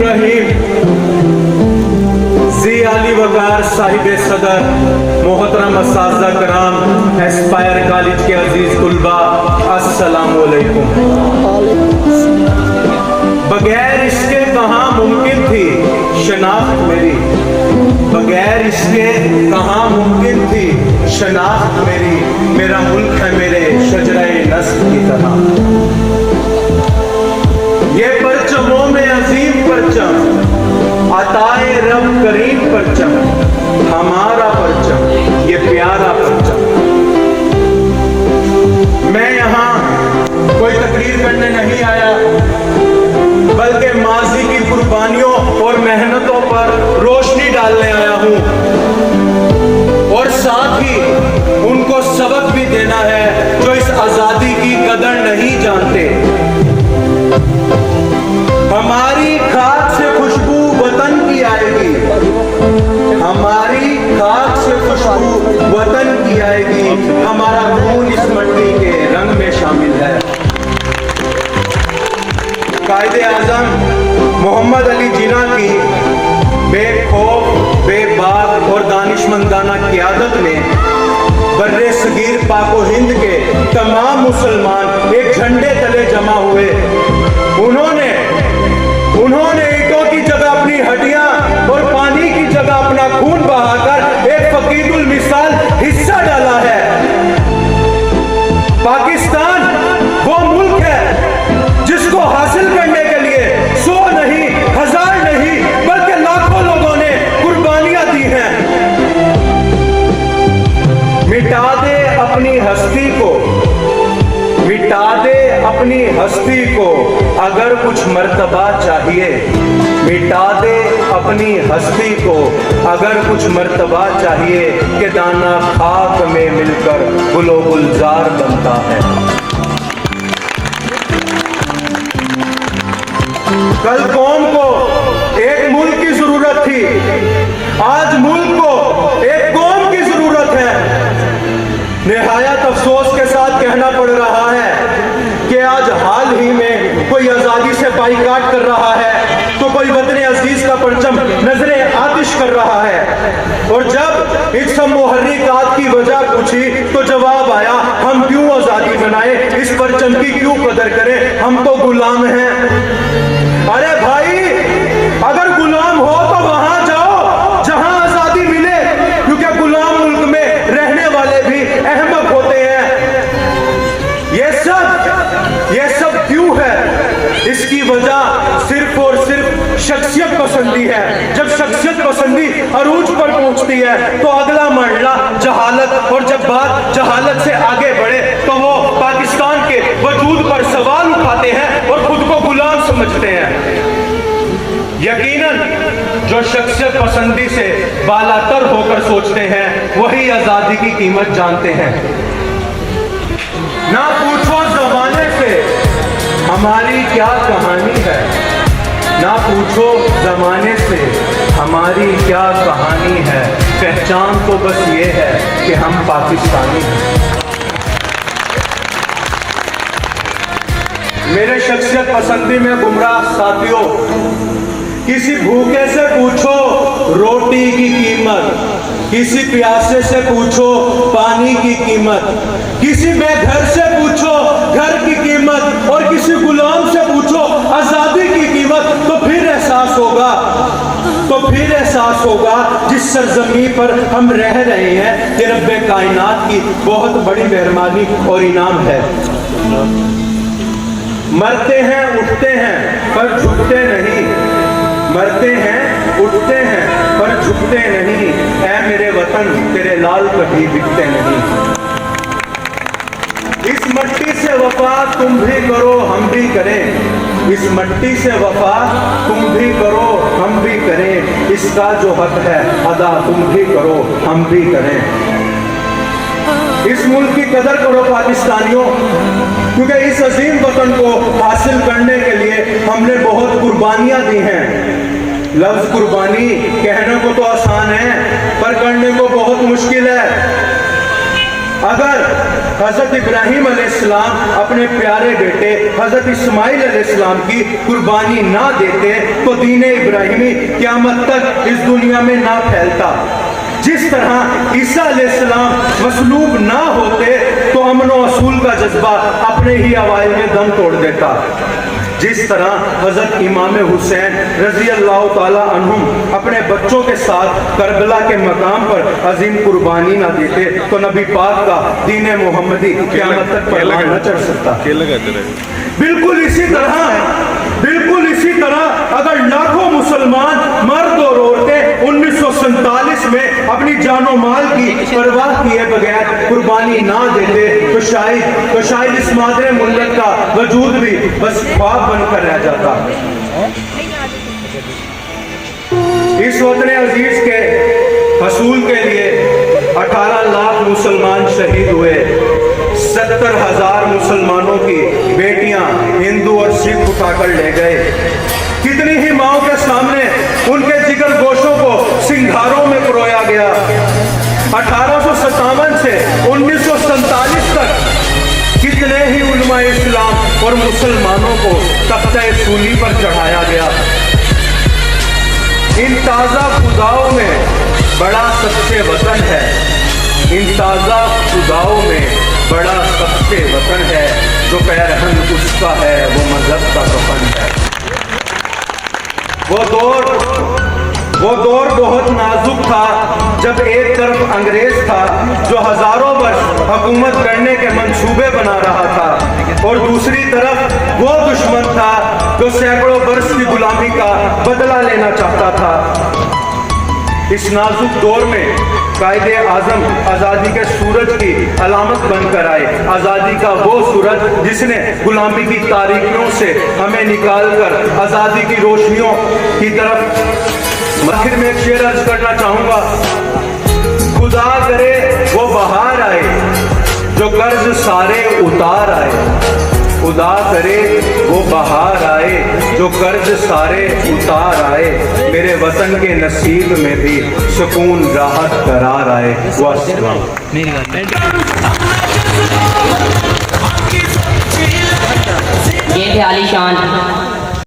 रहीम। जी आली वकार साहिब सदर, मोहतरम असातिज़ा कराम, एस्पायर कॉलेज के अजीज तुलबा, अस्सलामु अलैकुम। बगैर इसके कहाँ मुमकिन थी शनाख्त मेरी, बगैर इसके कहाँ मुमकिन थी शनाख्त मेरी। मेरा मुल्क है मेरे शजरे नस्ब की तरह। ये परचमों में अजीम परचम, अताए रब करीम परचम, हमारा परचम, ये प्यारा परचम। मैं यहाँ कोई तकरीर करने नहीं आया, बल्कि माजी की कुर्बानियों और मेहनतों पर रोशनी डालने आया हूँ, और साथ ही उनको सबक भी देना है जो इस आजादी की कदर नहीं जानते। हमारी खाक से खुशबू वतन की आएगी, हमारी खाक से खुशबू वतन की आएगी। हमारा खून इस मिट्टी के रंग में शामिल है। कायदे आजम मोहम्मद अली जिन्ना की बेखौफ, बेबाक और दानिशमंदाना क़ियादत में बर्रे सगीर पाको हिंद के तमाम मुसलमान एक झंडे तले जमा हुए। उन्होंने ईंटों की जगह अपनी हड्डियां और पानी की जगह अपना खून बहाकर एक फकीरुल मिसाल हिस्सा डाला है। पाकिस्तान वो मुल्क है जिसको हासिल करने के लिए 100 नहीं, 1000 नहीं, बल्कि लाखों लोगों ने कुर्बानियां दी हैं। मिटा दे अपनी हस्ती को, मिटा दे अपनी हस्ती को, अगर कुछ मर्तबा चाहिए। मिटा दे अपनी हस्ती को, अगर कुछ मर्तबा चाहिए, कि दाना खाक में मिलकर गुलो गुलजार बनता है। कल कौम को एक मुल्क की जरूरत थी, आज मुल्क को एक कौम की जरूरत है। निहायत अफसोस के साथ कहना पड़ रहा है कि आज हाल ही में कोई आजादी से बाइकाट कर रहा है, तो कोई वतन अजीज का परचम नजरे आतिश कर रहा है। और जब इस सब मुहर्रिकात की वजह पूछी तो जवाब आया, हम क्यों आजादी बनाए, इस परचम की क्यों कदर करें, हम तो गुलाम हैं। अरे भाई, अगर गुलाम हो तो वहां जाओ जहां आजादी मिले, क्योंकि गुलाम मुल्क में रहने वाले भी अहमक होते हैं। ये सब क्यों है? इसकी वजह सिर्फ और सिर्फ शख्सियत पसंदी है। जब शख्सियत पसंदी अरूज पर पहुंचती है तो अगला मरला जहालत, और जब बात जहालत से आगे बढ़े तो वो पाकिस्तान के वजूद पर सवाल उठाते हैं और खुद को गुलाम समझते हैं। यकीनन जो शख्सियत पसंदी से बालातर होकर सोचते हैं वही आजादी की कीमत जानते हैं। ना पूछो जमाने से हमारी क्या कहानी है, ना पूछो जमाने से हमारी क्या कहानी है। पहचान तो बस ये है कि हम पाकिस्तानी हैं। मेरे शख्सियत पसंदी में गुमराह साथियों, किसी भूखे से पूछो रोटी की कीमत, किसी प्यासे से पूछो पानी की कीमत, किसी बेघर से पूछो घर की कीमत, और किसी गुलाम से पूछो आजादी की कीमत। तो फिर एहसास होगा जिस सरजमी पर हम रह रहे हैं कि रब्बे कायनात की बहुत बड़ी मेहरबानी और इनाम है। मरते हैं उठते हैं पर झुकते नहीं, मरते हैं उठते हैं पर झुकते नहीं। ऐ मेरे वतन तेरे लाल कभी बिकते नहीं। इस मट्टी से वफा तुम भी करो हम भी करें, इस मट्टी से वफा तुम भी करो हम भी करें। इसका जो हक है अदा तुम भी करो हम भी करें। इस मुल्क की कदर करो पाकिस्तानियों, क्योंकि इस अजीम वतन को हासिल करने के लिए हमने बहुत कुर्बानियां दी हैं। लफ्ज कुर्बानी कहने को तो आसान है पर करने को बहुत मुश्किल है। अगर हजरत इब्राहिम अलैहिस्सलाम अपने प्यारे बेटे हजरत इस्माइल अलैहिस्सलाम की कुर्बानी ना देते तो दीन इब्राहिमी क़यामत तक इस दुनिया में ना फैलता। जिस तरह ईसा अलैहिस्सलाम मसलूब ना होते तो अमन व असूल का जज्बा अपने ही अवाइल में दम तोड़ देता। जिस तरह हजरत इमाम हुसैन रजी अल्लाह ताला अन्हुम अपने बच्चों के साथ करबला के मकाम पर अजीम कुर्बानी ना देते तो नबी पाक का दीन मोहम्मदी क़यामत तक परवान न चढ़ सकता। बिल्कुल इसी तरह अगर लाखों मुसलमान मर्द और औरतें 1947 में अपनी जानो माल की परवाह किए बगैर कुर्बानी ना देते तो शायद इस मादरे मुल्क का वजूद भी बस ख्वाब बनकर रह जाता। इस वतन अजीज के हसूल के लिए 18 लाख मुसलमान शहीद हुए। 70,000 मुसलमानों की बेटियां हिंदू और सिख उठाकर ले गए। कितनी ही माओं के सामने उनके जिगर गोशों को सिंघारों में पिरोया गया। 1857 से 1947 तक कितने ही उलमा इस्लाम और मुसलमानों को तख्ते सूली पर चढ़ाया गया। इन ताज़ा खुदाओं में बड़ा सबसे वतन है। इन ताज़ा खुदाओं में बड़ा सबसे वतन है। जो पैरहन उसका है वो मजहब का कफन है। वो दौर बहुत नाजुक था जब एक तरफ अंग्रेज था जो हजारों वर्ष हुकूमत करने के मंसूबे बना रहा था और दूसरी तरफ वो दुश्मन था जो सैकड़ों वर्ष की गुलामी का बदला लेना चाहता था। इस नाजुक दौर में कायदे आजम आज़ादी के सूरज की अलामत बनकर आए। आज़ादी का वो सूरज जिसने गुलामी की तारीकियों से हमें निकालकर आज़ादी की रोशनियों की तरफ। आखिर में एक शेर अर्ज करना चाहूँगा, खुदा करे वो बहार आए जो कर्ज सारे उतार आए। खुदा करे वो बहार आए जो कर्ज सारे उतार आए। मेरे वतन के नसीब में भी सुकून राहत करार आए। ये थे आलीशान